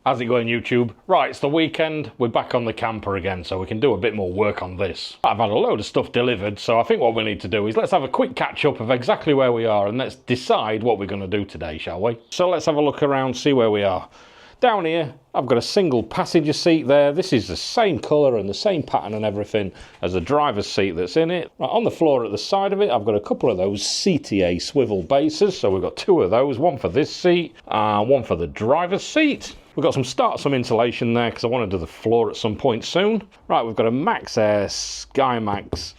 How's it going, YouTube? Right, it's the weekend. We're back on the camper again, so we can do a bit more work on this. I've had a load of stuff delivered, so I think what we need to do is let's have a quick catch-up of exactly where we are and let's decide what we're going to do today, shall we? So let's have a look around, see where we are. Down here, I've got a single passenger seat there. This is the same colour and the same pattern and everything as the driver's seat that's in it. Right, on the floor at the side of it, I've got a couple of those CTA swivel bases. So we've got two of those, one for this seat and one for the driver's seat. We've got some insulation there because I want to do the floor at some point soon. Right, we've got a Max Air Sky Max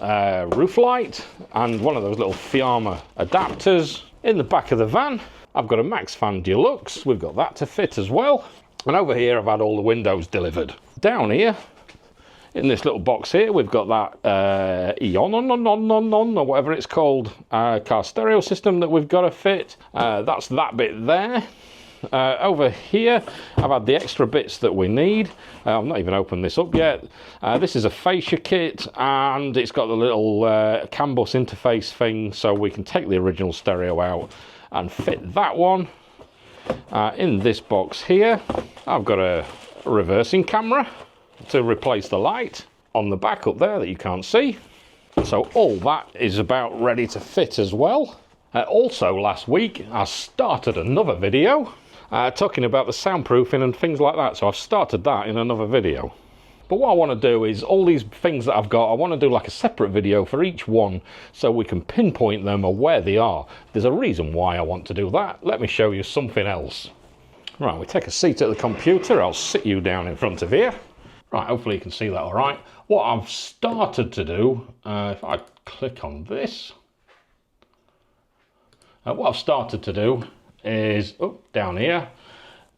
roof light and one of those little Fiamma adapters. In the back of the van, I've got a Max Fan Deluxe. We've got that to fit as well. And over here, I've had all the windows delivered. Down here, in this little box here, we've got that Eon or whatever it's called, car stereo system that we've got to fit. That's that bit there. Over here, I've had the extra bits that we need. I've not even opened this up yet. This is a fascia kit, and it's got the little CAN bus interface thing, so we can take the original stereo out and fit that one. In this box here, I've got a reversing camera to replace the light on the back up there that you can't see. So all that is about ready to fit as well. Also last week, I started another video talking about the soundproofing and things like that. So I've started that in another video. But what I want to do is all these things that I've got, I want to do like a separate video for each one so we can pinpoint them or where they are. There's a reason why I want to do that. Let me show you something else. Right, we take a seat at the computer. I'll sit you down in front of here. Right, hopefully you can see that all right. What I've started to do, if I click on this, what I've started to do is, down here,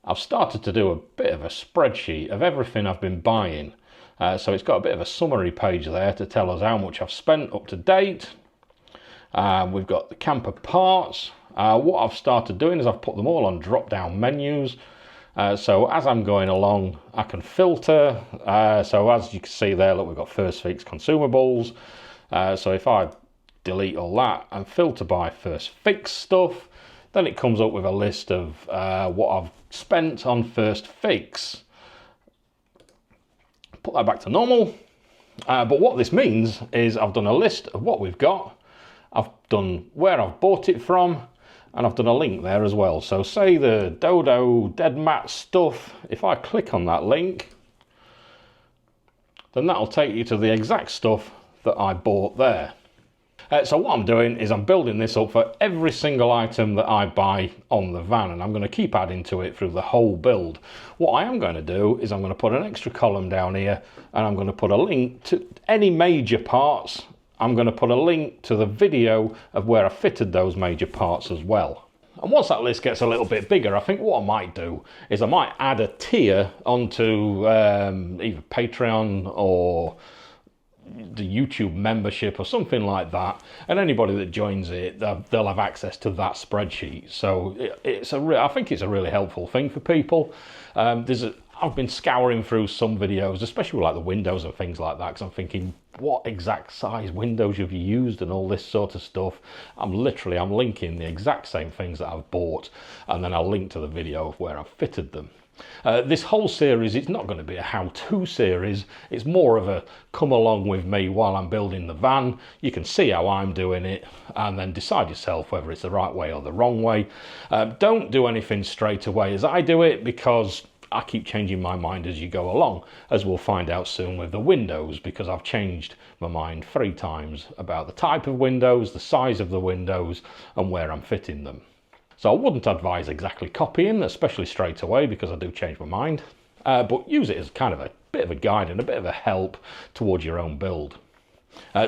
I've started to do a bit of a spreadsheet of everything I've been buying. So it's got a bit of a summary page there to tell us how much I've spent up to date. We've got the camper parts. What I've started doing is I've put them all on drop-down menus. So as I'm going along, I can filter. So as you can see there, look, we've got first fix consumables. So if I delete all that and filter by first fix stuff, then it comes up with a list of what I've spent on first fix. Put that back to normal. But what this means is I've done a list of what we've got. I've done where I've bought it from, and I've done a link there as well. So say the Dodo Dead Mat stuff, if I click on that link, then that'll take you to the exact stuff that I bought there. So what I'm doing is I'm building this up for every single item that I buy on the van, and I'm going to keep adding to it through the whole build. What I am going to do is I'm going to put an extra column down here, and I'm going to put a link to any major parts. I'm going to put a link to the video of where I fitted those major parts as well. And once that list gets a little bit bigger, I think what I might do is I might add a tier onto either Patreon or the YouTube membership or something like that, and anybody that joins it, they'll have access to that spreadsheet. So I think it's a really helpful thing for people. I've been scouring through some videos, especially with like the windows and things like that, because I'm thinking, what exact size windows have you used and all this sort of stuff. I'm linking the exact same things that I've bought, and then I'll link to the video of where I've fitted them. This whole series is not going to be a how-to series. It's more of a come along with me while I'm building the van. You can see how I'm doing it and then decide yourself whether it's the right way or the wrong way. Don't do anything straight away as I do it, because I keep changing my mind as you go along, as we'll find out soon with the windows, because I've changed my mind 3 times about the type of windows, the size of the windows, and where I'm fitting them. So I wouldn't advise exactly copying, especially straight away, because I do change my mind. But use it as kind of a bit of a guide and a bit of a help towards your own build.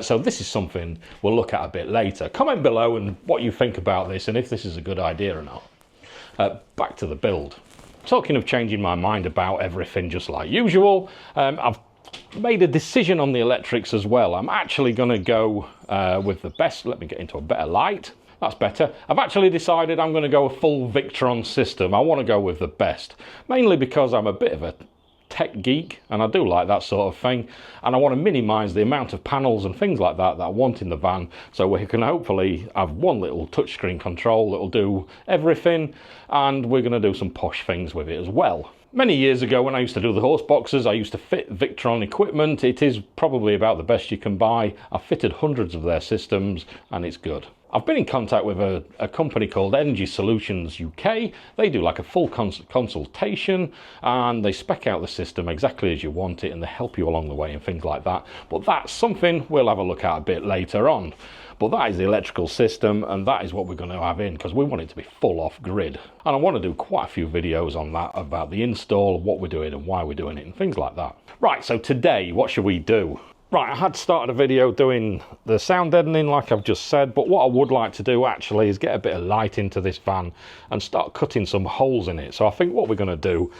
So this is something we'll look at a bit later. Comment below and what you think about this and if this is a good idea or not. Back to the build. Talking of changing my mind about everything just like usual, I've made a decision on the electrics as well. I'm actually going to go with the best. Let me get into a better light. That's better. I've actually decided I'm going to go a full Victron system. I want to go with the best, mainly because I'm a bit of a tech geek and I do like that sort of thing, and I want to minimise the amount of panels and things like that I want in the van, so we can hopefully have one little touchscreen control that'll do everything, and we're going to do some posh things with it as well. Many years ago when I used to do the horse boxes, I used to fit Victron equipment. It is probably about the best you can buy. I've fitted hundreds of their systems and it's good. I've been in contact with a company called Energy Solutions UK. They do like a full consultation and they spec out the system exactly as you want it and they help you along the way and things like that. But that's something we'll have a look at a bit later on. But that is the electrical system and that is what we're going to have in because we want it to be full off grid. And I want to do quite a few videos on that about the install, what we're doing and why we're doing it and things like that. Right, so today, what should we do? Right, I had started a video doing the sound deadening like I've just said, but what I would like to do actually is get a bit of light into this van and start cutting some holes in it. So I think what we're going to do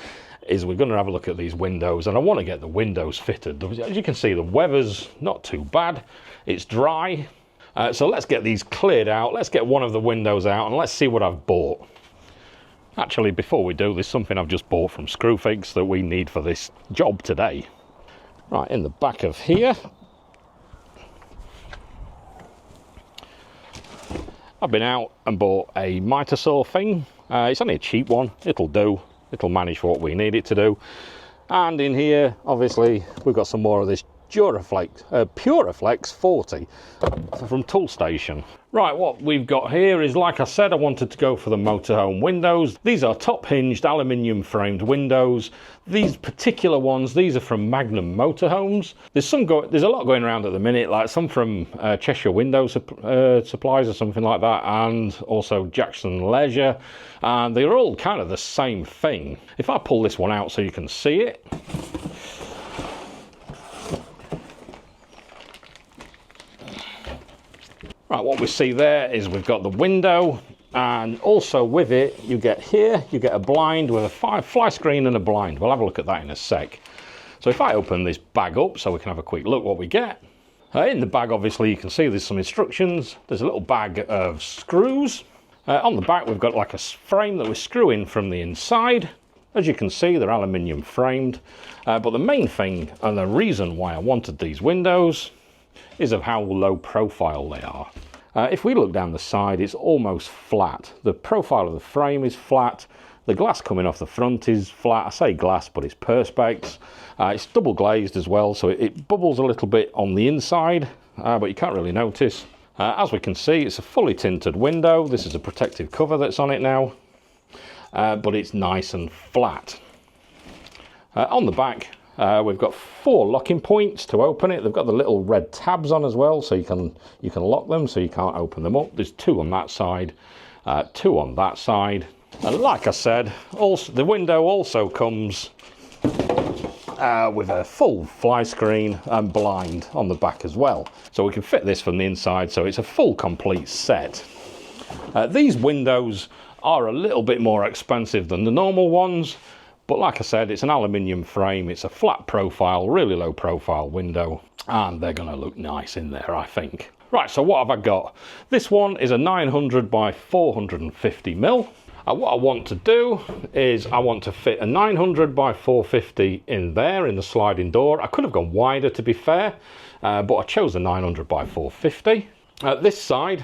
is we're going to have a look at these windows and I want to get the windows fitted. As you can see, the weather's not too bad, it's dry. So let's get these cleared out, let's get one of the windows out and let's see what I've bought. Actually, before we do, there's something I've just bought from Screwfix that we need for this job today. Right, in the back of here, I've been out and bought a miter saw thing. It's only a cheap one, it'll do, it'll manage for what we need it to do. And in here, obviously, we've got some more of this Puraflex 40 from Toolstation. Right, what we've got here is, like I said, I wanted to go for the motorhome windows. These are top hinged aluminium framed windows. These particular ones, these are from Magnum motorhomes. There's a lot going around at the minute, like some from Cheshire Window Supplies or something like that, and also Jackson Leisure, and they're all kind of the same thing. If I pull this one out so you can see it. Right, what we see there is we've got the window, and also with it you get a blind with a fly screen and a blind. We'll have a look at that in a sec. So if I open this bag up so we can have a quick look what we get. In the bag, obviously, you can see there's some instructions. There's a little bag of screws. On the back we've got like a frame that we screw in from the inside. As you can see, they're aluminium framed. But the main thing and the reason why I wanted these windows is of how low profile they are. If we look down the side, it's almost flat. The profile of the frame is flat. The glass coming off the front is flat. I say glass, but it's perspex. It's double glazed as well, so it bubbles a little bit on the inside, but you can't really notice. As we can see, it's a fully tinted window. This is a protective cover that's on it now, but it's nice and flat. On the back, we've got 4 locking points to open it. They've got the little red tabs on as well, so you can lock them so you can't open them up. There's 2 on that side, 2 on that side. And like I said, also the window also comes with a full fly screen and blind on the back as well. So we can fit this from the inside, so it's a full complete set. These windows are a little bit more expensive than the normal ones. But like I said, it's an aluminium frame, it's a flat profile, really low profile window, and they're going to look nice in there, I think. Right, so what have I got? This one is a 900 by 450 mil. What I want to do is I want to fit a 900 by 450 in there in the sliding door. I could have gone wider, to be fair, but I chose the 900 by 450. This side,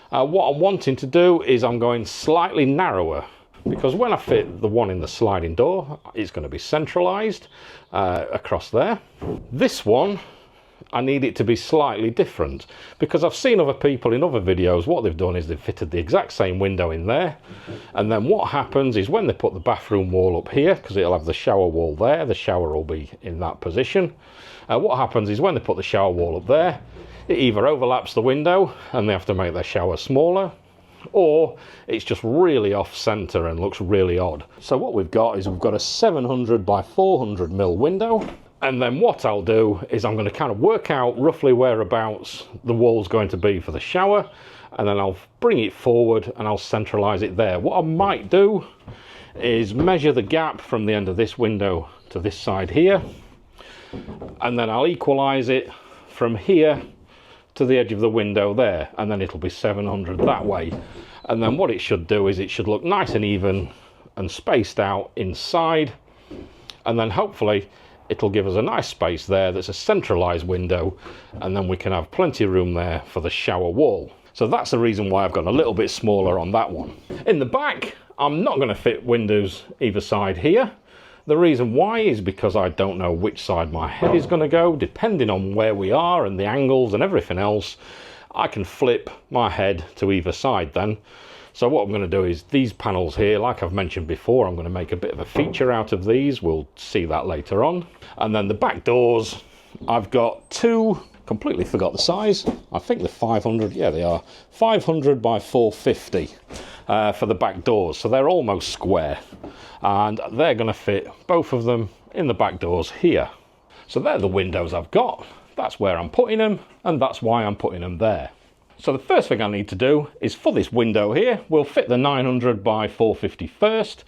what I'm wanting to do is I'm going slightly narrower, because when I fit the one in the sliding door, it's going to be centralised across there. This one, I need it to be slightly different, because I've seen other people in other videos, what they've done is they've fitted the exact same window in there, and then what happens is when they put the bathroom wall up here, because it'll have the shower wall there, the shower will be in that position. What happens is when they put the shower wall up there, it either overlaps the window and they have to make their shower smaller, or it's just really off center and looks really odd. So what we've got is we've got a 700 by 400 mil window, and then what I'll do is I'm going to kind of work out roughly whereabouts the wall's going to be for the shower, and then I'll bring it forward and I'll centralize it there. What I might do is measure the gap from the end of this window to this side here, and then I'll equalize it from here to the edge of the window there, and then it'll be 700 that way. And then what it should do is it should look nice and even and spaced out inside, and then hopefully it'll give us a nice space there that's a centralized window, and then we can have plenty of room there for the shower wall. So that's the reason why I've gone a little bit smaller on that one. In the back, I'm not going to fit windows either side here. The reason why is because I don't know which side my head is going to go. Depending on where we are and the angles and everything else, I can flip my head to either side then. So what I'm going to do is these panels here, like I've mentioned before, I'm going to make a bit of a feature out of these. We'll see that later on. And then the back doors, I've got two, completely forgot the size. I think they're 500, yeah they are, 500 by 450 for the back doors. So they're almost square. And they're going to fit, both of them, in the back doors here. So they're the windows I've got. That's where I'm putting them, and that's why I'm putting them there. So the first thing I need to do is for this window here, we'll fit the 900 by 450 first.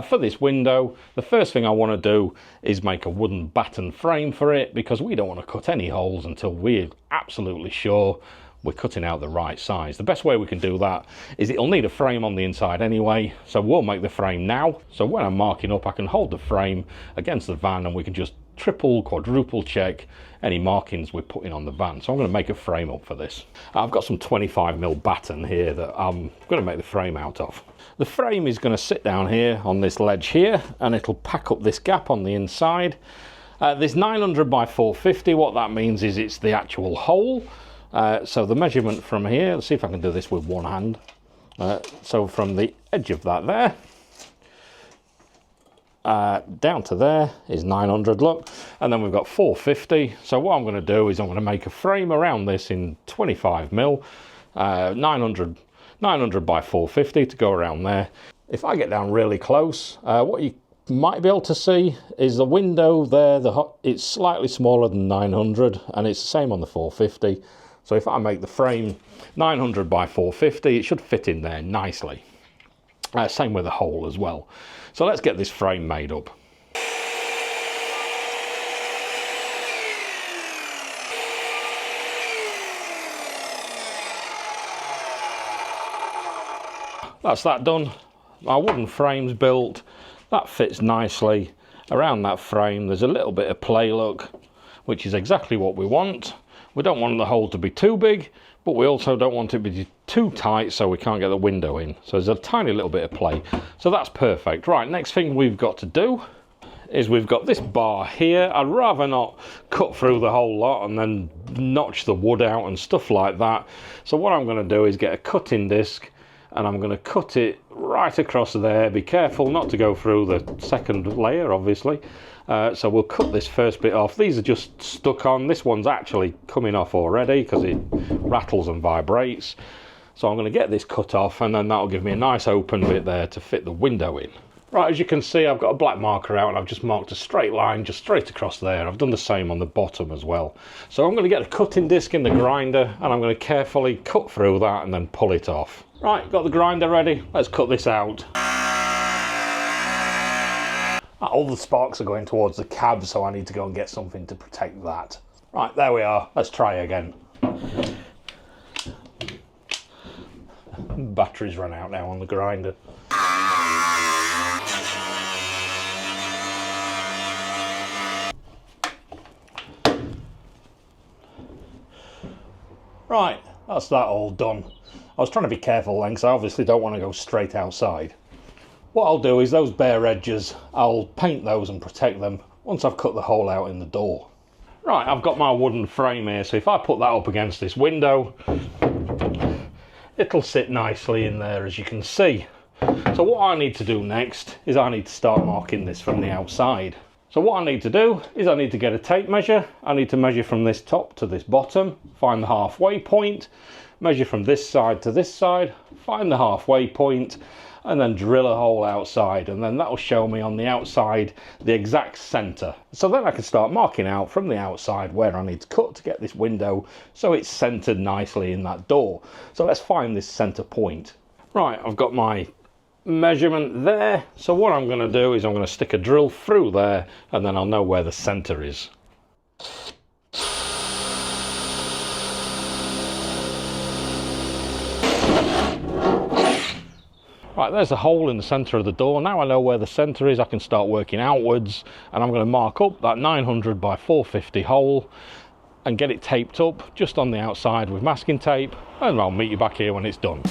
For this window, the first thing I want to do is make a wooden batten frame for it, because we don't want to cut any holes until we're absolutely sure we're cutting out the right size. The best way we can do that is it'll need a frame on the inside anyway, so we'll make the frame now. So when I'm marking up, I can hold the frame against the van and we can just triple, quadruple check any markings we're putting on the van. So I'm going to make a frame up for this. I've got some 25mm batten here that I'm going to make the frame out of. The frame is going to sit down here on this ledge here, and it'll pack up this gap on the inside. This 900 by 450, what that means is it's the actual hole. So the measurement from here, let's see if I can do this with one hand. So from the edge of that there, down to there is 900, look, and then we've got 450. So what I'm going to do is I'm going to make a frame around this in 25mm, 900 by 450 to go around there. If I get down really close, what you might be able to see is the window there, it's slightly smaller than 900, and it's the same on the 450. So if I make the frame 900 by 450, it should fit in there nicely. Same with the hole as well. So let's get this frame made up. That's that done. Our wooden frame's built. That fits nicely. Around that frame there's a little bit of play, look, which is exactly what we want. We don't want the hole to be too big, but we also don't want it to be too tight so we can't get the window in. So there's a tiny little bit of play. So that's perfect. Right, next thing we've got to do is we've got this bar here. I'd rather not cut through the whole lot and then notch the wood out and stuff like that. So what I'm going to do is get a cutting disc, and I'm going to cut it right across there. Be careful not to go through the second layer, obviously. So we'll cut this first bit off. These are just stuck on. This one's actually coming off already because it rattles and vibrates. So I'm going to get this cut off, and then that'll give me a nice open bit there to fit the window in. Right, as you can see, I've got a black marker out and I've just marked a straight line just straight across there. I've done the same on the bottom as well. So I'm going to get a cutting disc in the grinder, and I'm going to carefully cut through that and then pull it off. Right, got the grinder ready. Let's cut this out. All the sparks are going towards the cab, so I need to go and get something to protect that. Right, there we are. Let's try again. Batteries run out now on the grinder. Right, that's that all done. I was trying to be careful then, because I obviously don't want to go straight outside. What I'll do is those bare edges, I'll paint those and protect them once I've cut the hole out in the door. Right, I've got my wooden frame here, so if I put that up against this window, it'll sit nicely in there, as you can see. So what I need to do next is I need to start marking this from the outside. So what I need to do is I need to get a tape measure. I need to measure from this top to this bottom, find the halfway point, measure from this side to this side, find the halfway point, and then drill a hole outside, and then that'll show me on the outside the exact center. So then I can start marking out from the outside where I need to cut to get this window so it's centered nicely in that door. So let's find this center point. Right, I've got my measurement there. So what I'm going to do is I'm going to stick a drill through there, and then I'll know where the center is. Right, there's a hole in the centre of the door. Now I know where the centre is, I can start working outwards, and I'm going to mark up that 900 by 450 hole and get it taped up just on the outside with masking tape, and I'll meet you back here when it's done.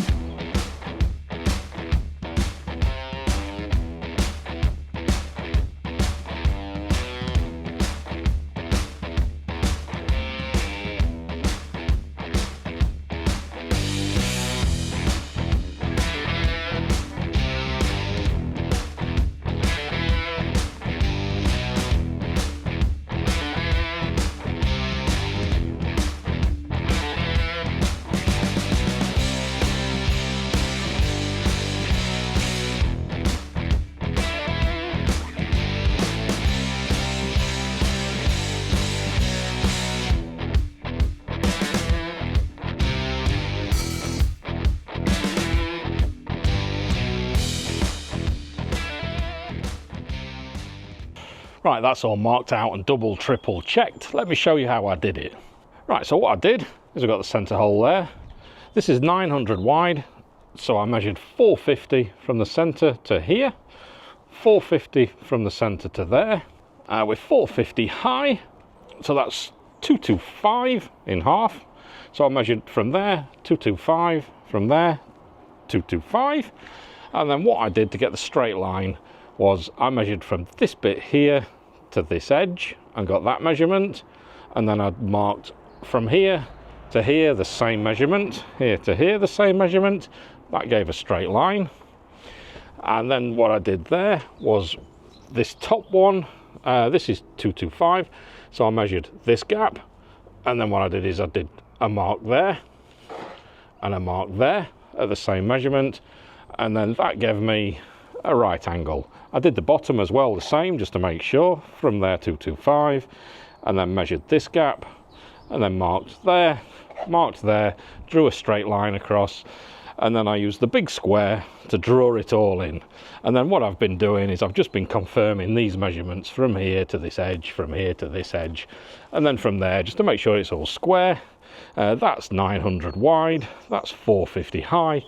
Right, that's all marked out and double, triple checked. Let me show you how I did it. Right, so what I did is I've got the centre hole there. This is 900 wide, so I measured 450 from the centre to here, 450 from the centre to there, with 450 high, so that's 225 in half. So I measured from there, 225, from there, 225, and then what I did to get the straight line was I measured from this bit here to this edge and got that measurement, and then I marked from here to here the same measurement, here to here the same measurement. That gave a straight line. And then what I did there was this top one, this is 225, so I measured this gap, and then what I did is I did a mark there and a mark there at the same measurement, and then that gave me a right angle. I did the bottom as well the same, just to make sure, from there 225, and then measured this gap, and then marked there, drew a straight line across, and then I used the big square to draw it all in. And then what I've been doing is I've just been confirming these measurements from here to this edge, from here to this edge, and then from there, just to make sure it's all square. That's 900 wide, that's 450 high.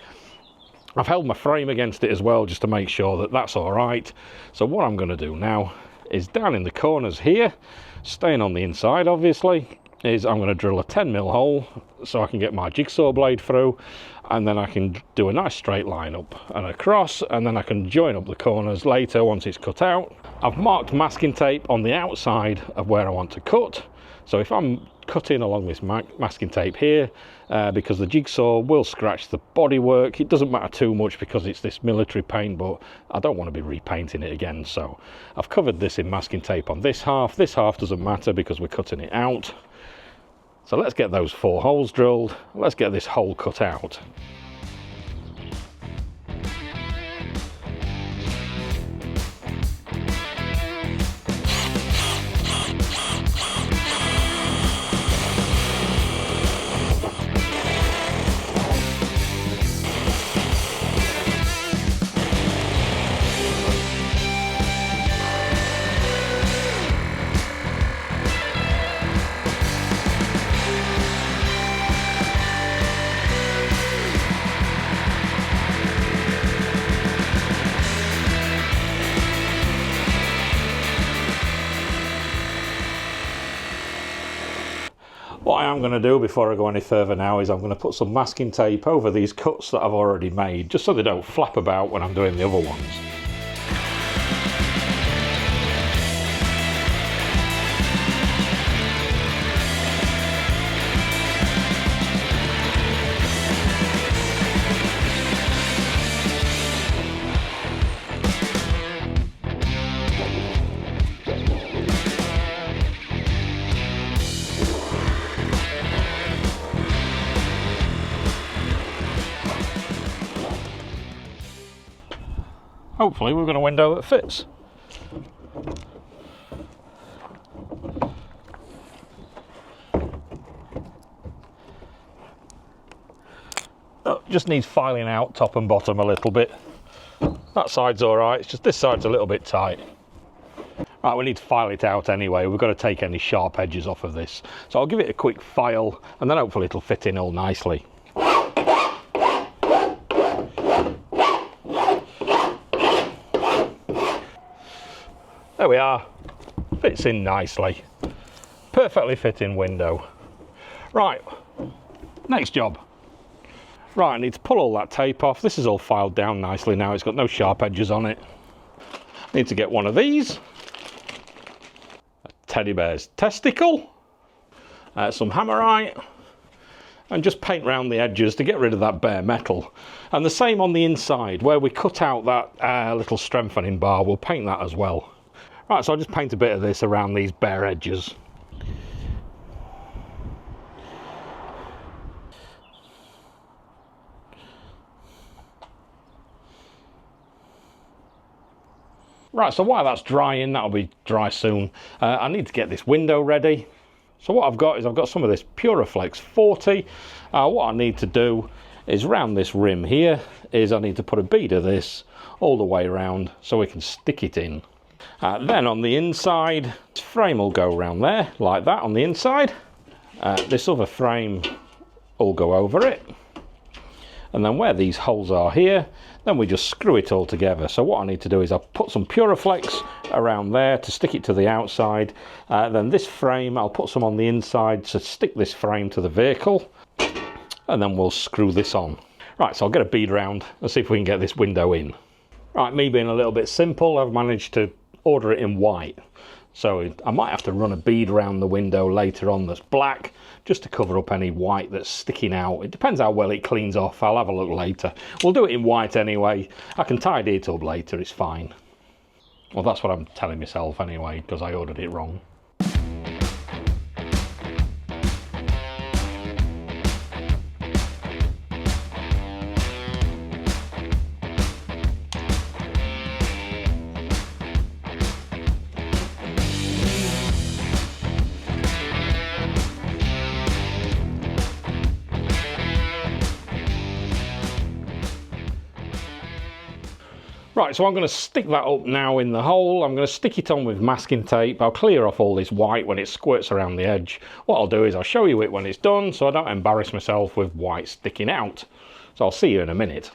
I've held my frame against it as well, just to make sure that that's all right. So what I'm going to do now is down in the corners here, staying on the inside obviously, is I'm going to drill a 10mm hole so I can get my jigsaw blade through, and then I can do a nice straight line up and across, and then I can join up the corners later once it's cut out. I've marked masking tape on the outside of where I want to cut, so if I'm cutting along this masking tape here, because the jigsaw will scratch the bodywork, it doesn't matter too much because it's this military paint, but I don't want to be repainting it again, so I've covered this in masking tape on this half. This half doesn't matter because we're cutting it out. So let's get those 4 holes drilled, let's get this hole cut out. What I am going to do before I go any further now is I'm going to put some masking tape over these cuts that I've already made, just so they don't flap about when I'm doing the other ones. Hopefully we've got a window that fits. Oh, just needs filing out top and bottom a little bit. That side's alright, it's just this side's a little bit tight. Right, we need to file it out anyway. We've got to take any sharp edges off of this. So I'll give it a quick file and then hopefully it'll fit in all nicely. There we are, fits in nicely. Perfectly fitting window. Right, next job. Right, I need to pull all that tape off. This is all filed down nicely now, it's got no sharp edges on it. Need to get one of these. A teddy bear's testicle. Some hammerite. And just paint around the edges to get rid of that bare metal. And the same on the inside, where we cut out that little strengthening bar, we'll paint that as well. Right, so I'll just paint a bit of this around these bare edges. Right, so while that's drying, that'll be dry soon, I need to get this window ready. So what I've got is I've got some of this Puraflex 40. What I need to do is round this rim here, is I need to put a bead of this all the way around so we can stick it in. Then on the inside, this frame will go around there, like that on the inside. This other frame will go over it. And then where these holes are here, then we just screw it all together. So what I need to do is I'll put some Puraflex around there to stick it to the outside. Then this frame, I'll put some on the inside to stick this frame to the vehicle. And then we'll screw this on. Right, so I'll get a bead round and see if we can get this window in. Right, me being a little bit simple, I've managed to order it in white. So I might have to run a bead around the window later on that's black, just to cover up any white that's sticking out. It depends how well it cleans off. I'll have a look later. We'll do it in white anyway. I can tidy it up later, it's fine. Well, that's what I'm telling myself anyway, because I ordered it wrong. Right, so I'm going to stick that up now in the hole. I'm going to stick it on with masking tape. I'll clear off all this white when it squirts around the edge. What I'll do is I'll show you it when it's done so I don't embarrass myself with white sticking out. So I'll see you in a minute.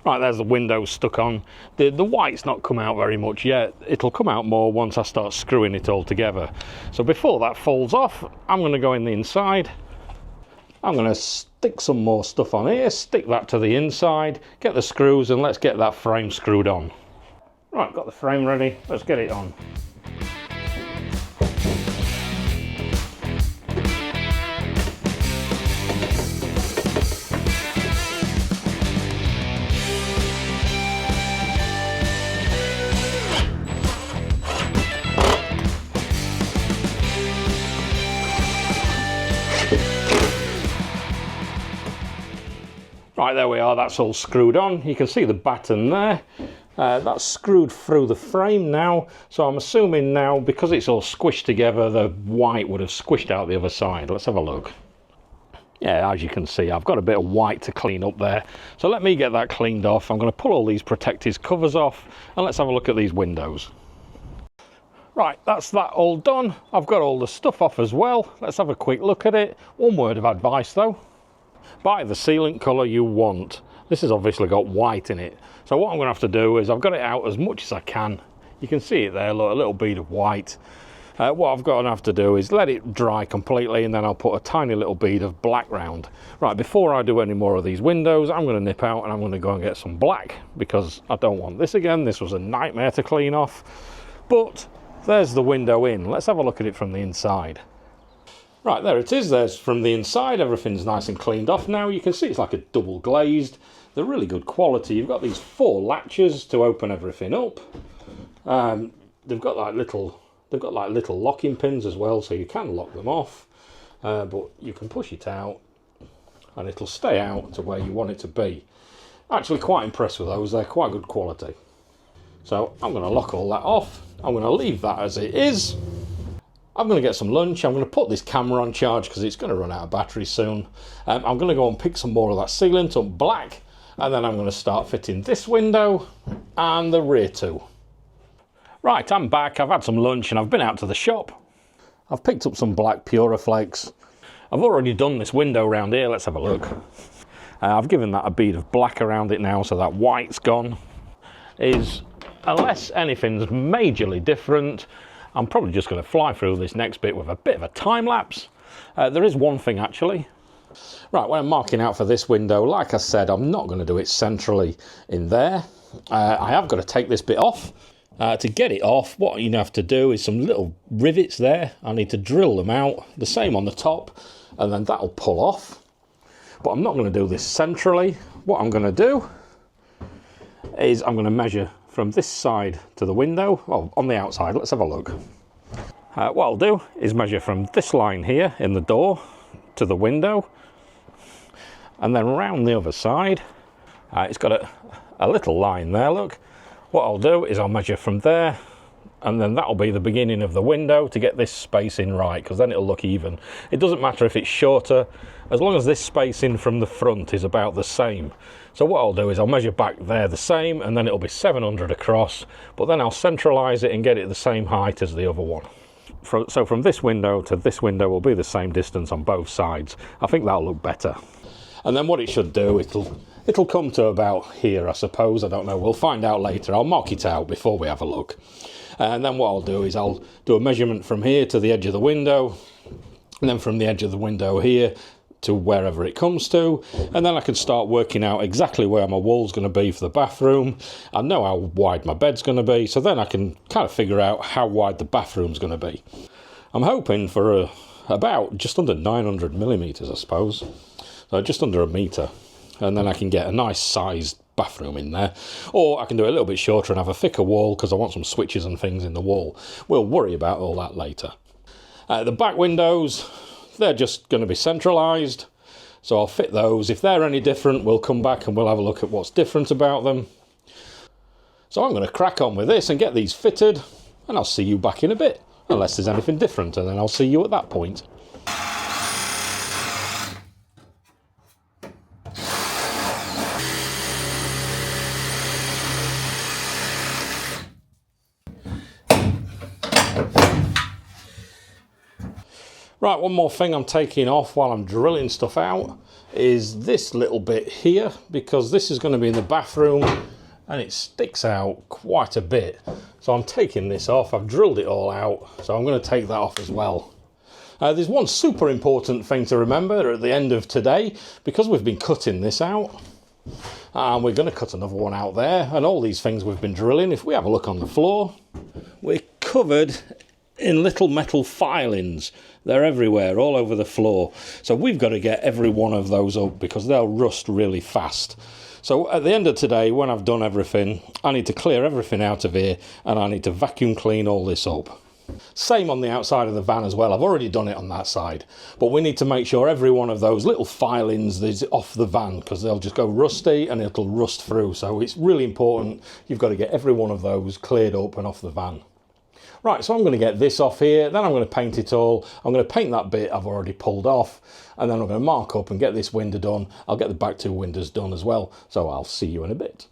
Right, there's the window stuck on. The white's not come out very much yet. It'll come out more once I start screwing it all together. So before that falls off, I'm going to go in the inside. I'm going to stick some more stuff on here, stick that to the inside, get the screws, and let's get that frame screwed on. Right, got the frame ready, let's get it on. Right, there we are, that's all screwed on. You can see the batten there. That's screwed through the frame now. So I'm assuming now, because it's all squished together, the white would have squished out the other side. Let's have a look. Yeah, as you can see, I've got a bit of white to clean up there. So let me get that cleaned off. I'm going to pull all these protective covers off, and let's have a look at these windows. Right, that's that all done. I've got all the stuff off as well. Let's have a quick look at it. One word of advice though. Buy the sealant colour you want. This has obviously got white in it. So what I'm going to have to do is I've got it out as much as I can. You can see it there, look, a little bead of white. What I've got to have to do is let it dry completely, and then I'll put a tiny little bead of black round. Right, before I do any more of these windows, I'm going to nip out and I'm going to go and get some black, because I don't want this again. This was a nightmare to clean off. But there's the window in. Let's have a look at it from the inside. Right, there it is. There's from the inside. Everything's nice and cleaned off now. You can see it's like a double glazed. They're really good quality. You've got these 4 latches to open everything up. They've got like little locking pins as well, so you can lock them off. But you can push it out, and it'll stay out to where you want it to be. Actually, quite impressed with those. They're quite good quality. So I'm going to lock all that off. I'm going to leave that as it is. I'm going to get some lunch. I'm going to put this camera on charge because it's going to run out of battery soon. I'm going to go and pick some more of that sealant up black, and then I'm going to start fitting this window and the rear too. Right, I'm back. I've had some lunch and I've been out to the shop. I've picked up some black Puraflex. I've already done this window around here. Let's have a look. I've given that a bead of black around it now, so that white's gone. Unless anything's majorly different, I'm probably just going to fly through this next bit with a bit of a time lapse. There is one thing actually. Right, when I'm marking out for this window, like I said, I'm not going to do it centrally in there. I have got to take this bit off. To get it off, what you have to do is some little rivets there. I need to drill them out, the same on the top, and then that'll pull off. But I'm not going to do this centrally. What I'm going to do is I'm going to measure from this side to the window, well, on the outside. Let's have a look. What I'll do is measure from this line here in the door to the window, and then around the other side. It's got a little line there, look. What I'll do is I'll measure from there and then that'll be the beginning of the window to get this spacing right, because then it'll look even. It doesn't matter if it's shorter, as long as this spacing from the front is about the same. So what I'll do is I'll measure back there the same, and then it'll be 700 across, but then I'll centralise it and get it the same height as the other one. So from this window to this window will be the same distance on both sides. I think that'll look better. And then what it should do, it'll come to about here, I suppose. I don't know, we'll find out later. I'll mark it out before we have a look. And then what I'll do is I'll do a measurement from here to the edge of the window, and then from the edge of the window here to wherever it comes to, and then I can start working out exactly where my wall's going to be for the bathroom. I know how wide my bed's going to be, so then I can kind of figure out how wide the bathroom's going to be. I'm hoping for about just under 900 millimetres, I suppose, so just under a metre, and then I can get a nice sized bathroom in there. Or I can do it a little bit shorter and have a thicker wall because I want some switches and things in the wall. We'll worry about all that later. The back windows, they're just going to be centralised, so I'll fit those. If they're any different, we'll come back and we'll have a look at what's different about them. So I'm going to crack on with this and get these fitted, and I'll see you back in a bit, unless there's anything different, and then I'll see you at that point. Right, one more thing I'm taking off while I'm drilling stuff out is this little bit here, because this is going to be in the bathroom and it sticks out quite a bit. So I'm taking this off. I've drilled it all out, so I'm going to take that off as well. There's one super important thing to remember at the end of today, because we've been cutting this out, and we're going to cut another one out there, and all these things we've been drilling, if we have a look on the floor, we're covered in little metal filings. They're everywhere, all over the floor. So we've got to get every one of those up because they'll rust really fast. So at the end of today, when I've done everything, I need to clear everything out of here and I need to vacuum clean all this up. Same on the outside of the van as well. I've already done it on that side, but we need to make sure every one of those little filings is off the van because they'll just go rusty and it'll rust through. So it's really important. You've got to get every one of those cleared up and off the van. Right, so I'm going to get this off here, then I'm going to paint it all. I'm going to paint that bit I've already pulled off, and then I'm going to mark up and get this window done. I'll get the back two windows done as well, so I'll see you in a bit.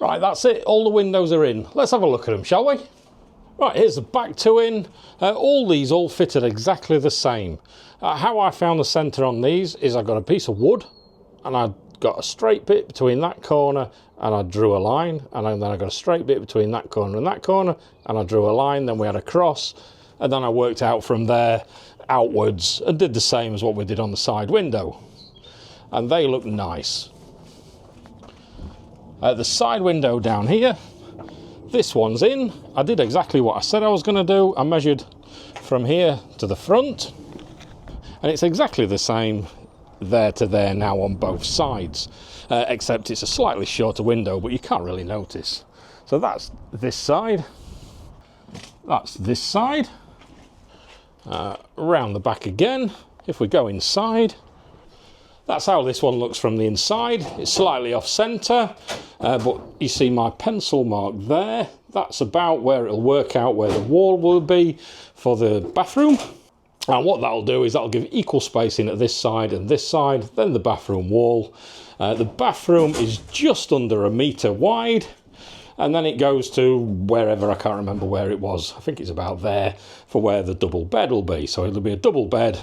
Right, that's it. All the windows are in. Let's have a look at them, shall we? Right, here's the back two in. All these all fitted exactly the same. How I found the centre on these is I got a piece of wood and I got a straight bit between that corner and I drew a line, and then I got a straight bit between that corner and that corner and I drew a line, then we had a cross, and then I worked out from there outwards and did the same as what we did on the side window. And they look nice. The side window down here, this one's in. I did exactly what I said I was going to do. I measured from here to the front, and it's exactly the same there to there now on both sides, except it's a slightly shorter window, but you can't really notice. So that's this side, that's this side, round the back again. If we go inside, that's how this one looks from the inside. It's slightly off centre, but you see my pencil mark there. That's about where it'll work out where the wall will be for the bathroom. And what that'll do is that'll give equal spacing at this side and this side, then the bathroom wall. The bathroom is just under a metre wide, and then it goes to wherever, I can't remember where it was. I think it's about there for where the double bed will be. So it'll be a double bed,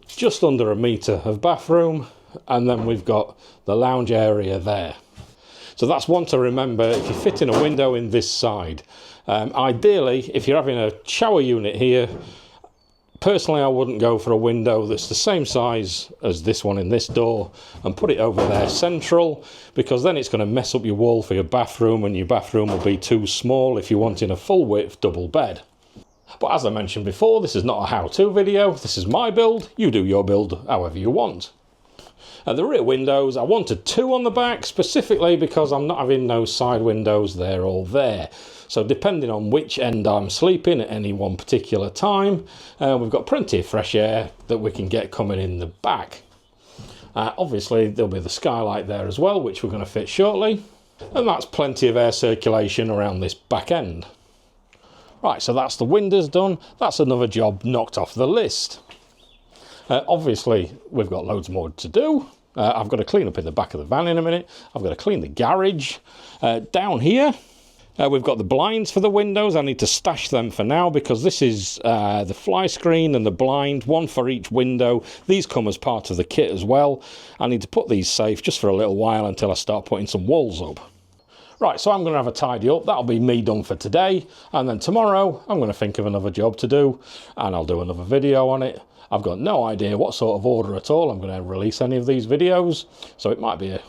just under a metre of bathroom, and then we've got the lounge area there. So that's one to remember if you're fitting a window in this side. Ideally, if you're having a shower unit here, personally I wouldn't go for a window that's the same size as this one in this door and put it over there central, because then it's going to mess up your wall for your bathroom, and your bathroom will be too small if you're wanting a full width double bed. But as I mentioned before, this is not a how-to video, this is my build. You do your build however you want. The rear windows, I wanted 2 on the back, specifically because I'm not having no side windows there or there. So depending on which end I'm sleeping at any one particular time, we've got plenty of fresh air that we can get coming in the back. Obviously there'll be the skylight there as well, which we're going to fit shortly. And that's plenty of air circulation around this back end. Right, so that's the windows done. That's another job knocked off the list. Obviously, we've got loads more to do. I've got to clean up in the back of the van in a minute. I've got to clean the garage. Down here, we've got the blinds for the windows. I need to stash them for now because this is the fly screen and the blind, one for each window. These come as part of the kit as well. I need to put these safe just for a little while until I start putting some walls up. Right, so I'm going to have a tidy up. That'll be me done for today. And then tomorrow, I'm going to think of another job to do, and I'll do another video on it. I've got no idea what sort of order at all I'm going to release any of these videos, so it might be a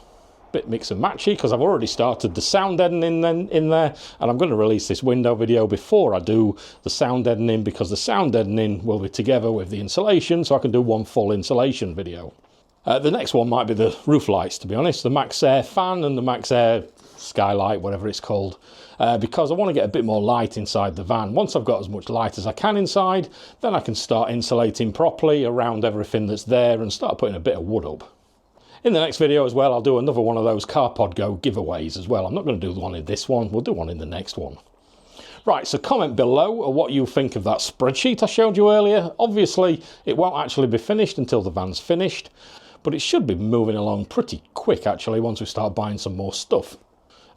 bit mix and matchy because I've already started the sound deadening in there, and I'm going to release this window video before I do the sound deadening, because the sound deadening will be together with the insulation, so I can do one full insulation video. The next one might be the roof lights, to be honest, the Max Air fan and the Max Air skylight, whatever it's called, because I want to get a bit more light inside the van. Once I've got as much light as I can inside, then I can start insulating properly around everything that's there and start putting a bit of wood up. In the next video as well, I'll do another one of those CarPod Go giveaways as well. I'm not going to do one in this one, we'll do one in the next one. Right, so comment below what you think of that spreadsheet I showed you earlier. Obviously, it won't actually be finished until the van's finished, but it should be moving along pretty quick actually once we start buying some more stuff.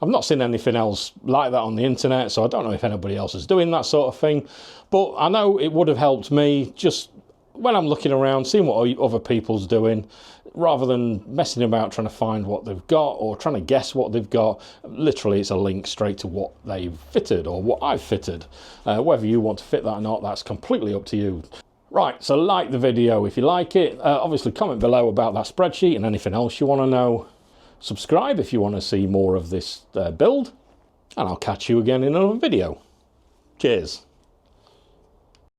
I've not seen anything else like that on the internet, so I don't know if anybody else is doing that sort of thing, but I know it would have helped me just when I'm looking around, seeing what other people's doing, rather than messing about trying to find what they've got or trying to guess what they've got. Literally, it's a link straight to what they've fitted or what I've fitted. Whether you want to fit that or not, that's completely up to you. Right, so like the video if you like it. Obviously, comment below about that spreadsheet and anything else you want to know. Subscribe if you want to see more of this build, and I'll catch you again in another video. Cheers.